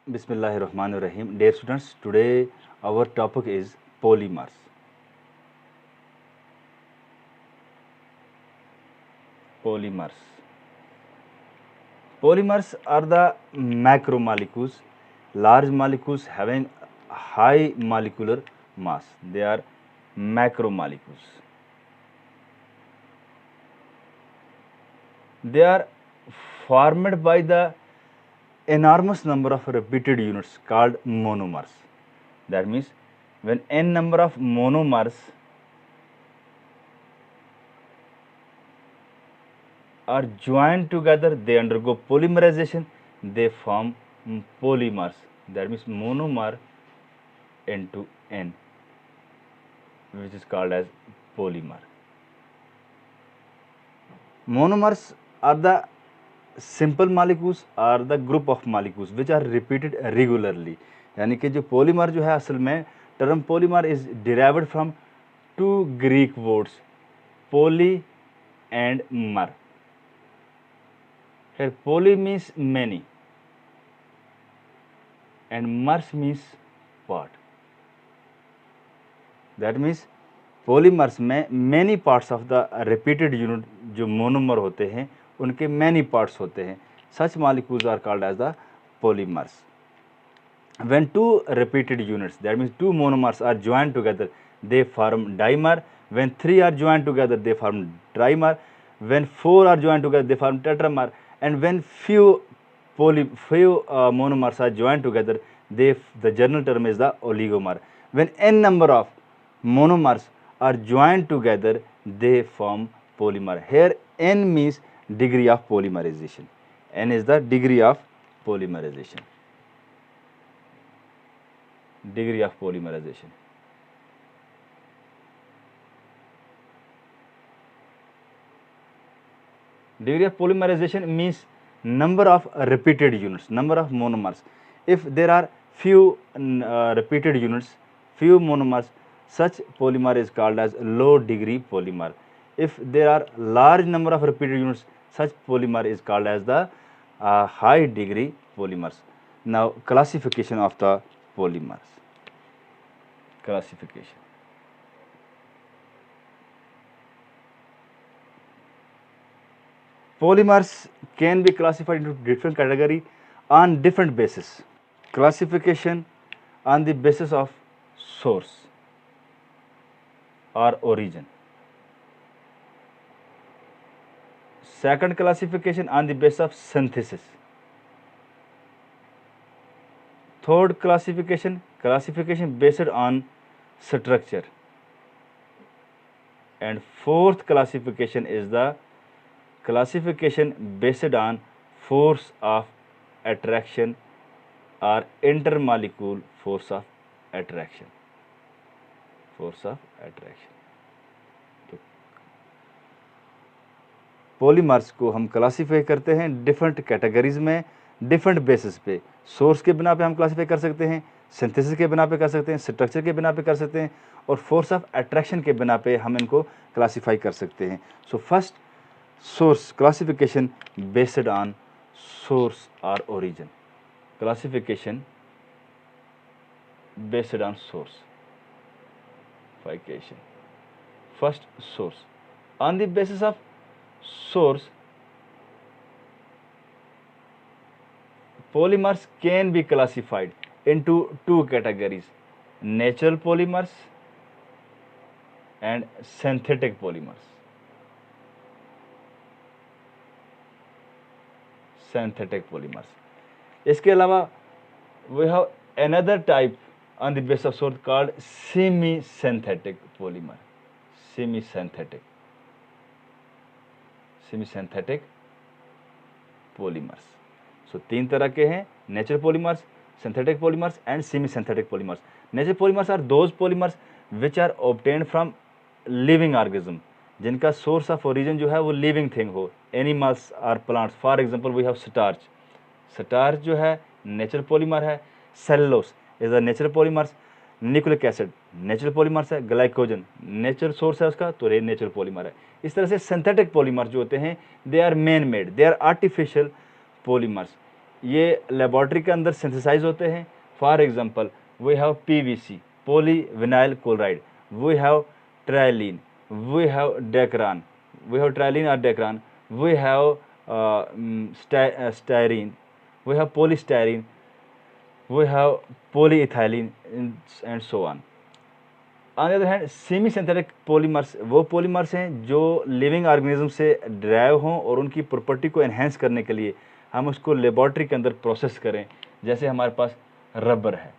Bismillahirrahmanirrahim. Dear students, today our topic is polymers. Polymers. Polymers are the macromolecules, large molecules having high molecular mass. They are macromolecules. They are formed by the enormous number of repeated units called monomers. That means when n number of monomers are joined together, they undergo polymerization, they form polymers. That means monomer into n, which is called as polymer. Monomers are the simple molecules or the group of molecules which are repeated regularly. यानी कि जो polymer जो है असल में term polymer is derived from two Greek words poly and mer. Here poly means many and mers means part. That means polymers में many parts of the repeated unit जो monomer होते हैं उनके many parts होते हैं. Such molecules are called as the polymers. When two repeated units, that means two monomers are joined together, they form dimer. When three are joined together, they form trimer. When four are joined together, they form tetramer. And when few monomers are joined together, the general term is the oligomer. When n number of monomers are joined together, they form polymer. Here n means degree of polymerization. N is the degree of polymerization. Degree of polymerization. Degree of polymerization means number of repeated units, number of monomers. If there are few repeated units, few monomers, such polymer is called as low degree polymer. If there are large number of repeated units, such polymer is called as the high degree polymers. Now classification of the polymers. Classification. Polymers can be classified into different category on different basis. Classification on the basis of source or origin. Second classification on the basis of synthesis. Third classification based on structure. And fourth classification is the classification based on force of attraction or intermolecule force of attraction. Force of attraction. तो polymers को हम classify करते हैं different categories में, different basis पे. Source के बिना पे हम क्लासीफाई कर सकते हैं, सिंथेसिस के बिना पे कर सकते हैं, स्ट्रक्चर के बिना पे कर सकते हैं, और फोर्स ऑफ अट्रैक्शन के बिना पे हम इनको क्लासीफाई कर सकते हैं. So first source classification based on source or origin. Classification based on source. First, source. On the basis of source, polymers can be classified into two categories: natural polymers and synthetic polymers. Synthetic polymers. इसके अलावा we have another type on the basis of source called semi-synthetic polymer. Semi-synthetic polymers. So तीन तरह के हैं: natural polymers, synthetic polymers and semi-synthetic polymers. Natural polymers are those polymers which are obtained from living organism, जिनका source of origin जो है वो living thing हो, animals और plants. For example we have starch. Starch जो है natural polymer है. Cellulose is a natural polymers. Nucleic acid natural polymers है. ग्लाइकोजन नेचुरल सोर्स है उसका, तो ये नेचुरल पॉलीमर है. इस तरह से सिंथेटिक पॉलीमर जो होते हैं they are man made, they are artificial polymers. ये लेबॉर्ट्री के अंदर सिंथेसाइज होते हैं। For example we have PVC, poly vinyl chloride, we have terylene, we have dacron, we have terylene और dacron, we have styrene, we have polystyrene, we have polyethylene and so on. On the other hand, semi synthetic polymers वो polymers हैं जो living organism से drive हों और उनकी property को enhance करने के लिए हम उसको लेबॉर्ट्री के अंदर प्रोसेस करें। जैसे हमारे पास रबर है,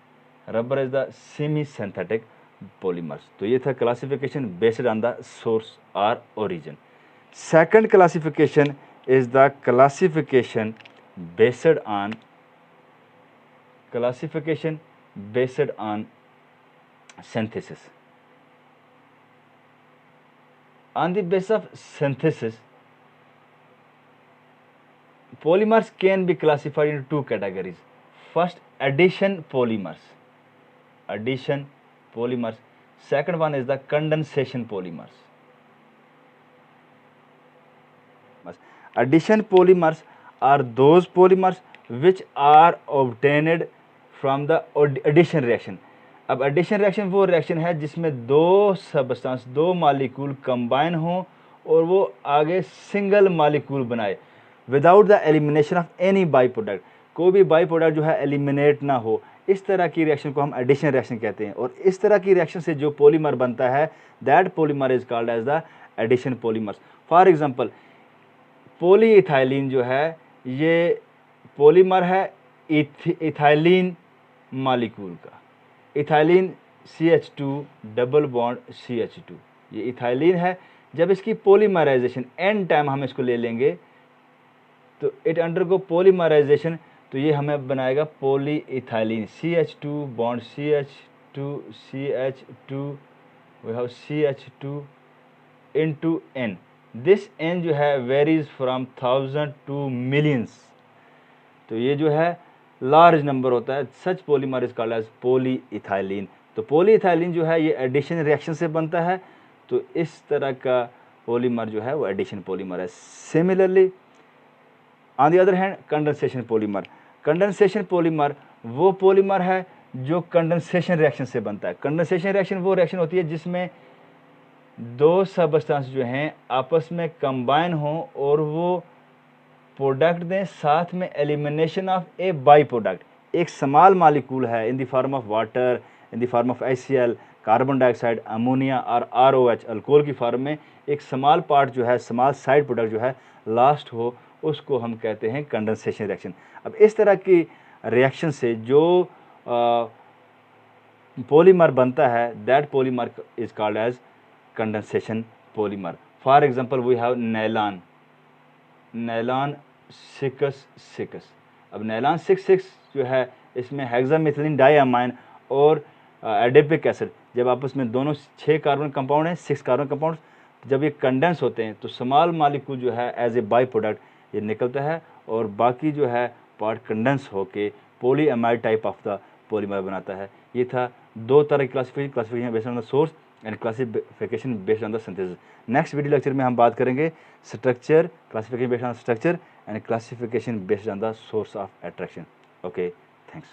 rubber is the semi synthetic polymers. तो ये था classification based on the source और origin. Second classification is the classification based on synthesis. On the basis of synthesis, polymers can be classified into two categories. First, addition polymers. Second one is the condensation polymers. Addition polymers are those polymers which are obtained from the addition reaction. अब addition reaction वो reaction है जिसमें दो substance, दो molecule combine हों और वो आगे single molecule बनाए without the elimination of any byproduct. कोई भी byproduct जो है eliminate ना हो, इस तरह की reaction को हम addition reaction कहते हैं। और इस तरह की reaction से जो polymer बनता है, that polymer is called as the addition polymers. For example, polyethylene जो है ये पॉलीमर है इथाइलिन मालिक्यूल का। Ethylene CH2 double bond CH2, ये इथाइलिन है। जब इसकी पॉलीमराइजेशन एन टाइम हम इसको ले लेंगे तो इट अंडरगो पॉलीमराइजेशन, तो ये हमें बनाएगा polyethylene CH2 bond CH2 we have CH2 into N। This N जो है वेरीज फ्रॉम 1000 टू मिलियंस, तो ये जो है लार्ज नंबर होता है। Such polymer is called as polyethylene. तो पॉलीइथाइलिन जो है ये एडिशन रिएक्शन से बनता है, तो इस तरह का पॉलीमर जो है वो एडिशन पॉलीमर है। Similarly on the other hand condensation polymer वो पॉलीमर है जो कंडेंसेशन रिएक्शन से बनता है। कंडेंसेशन रिएक्शन वो रिएक्शन होती है जिसमें दो सबस्टेंस जो हैं आपस में कंबाइन हों और वो प्रोडक्ट दें, साथ में elimination of A by product. एक स्मॉल मॉलिक्यूल है in the form of water, in the form of HCl, carbon dioxide, ammonia और ROH अल्कोहल की फॉर्म में एक स्मॉल पार्ट जो है, स्मॉल साइड प्रोडक्ट जो है लास्ट हो, उसको हम कहते हैं कंडेंसेशन रिएक्शन। अब इस तरह की रिएक्शन से जो पॉलीमर बनता है, that polymer is called as condensation polymer. For example we have nylon 6,6। अब नैलॉन 6,6 जो है इसमें हेक्सामिथिलीन डाइअमाइन और एडेपिक एसिड, जब आपस में दोनों 6 कार्बन कंपाउंड हैं, 6 कार्बन कंपाउंड, जब ये कंडेंस होते हैं तो स्मॉल मॉलिक्यूल जो है एज ए बाई प्रोडक्ट ये निकलता है और बाकी जो है पार्ट कंडेंस होके polyamide type of the polymer बनाता है। ये था दो तरह की classification based on the source and classification based on the synthesis. Next video lecture में हम बात करेंगे structure, classification based on structure and classification based on the source of attraction. Okay, thanks.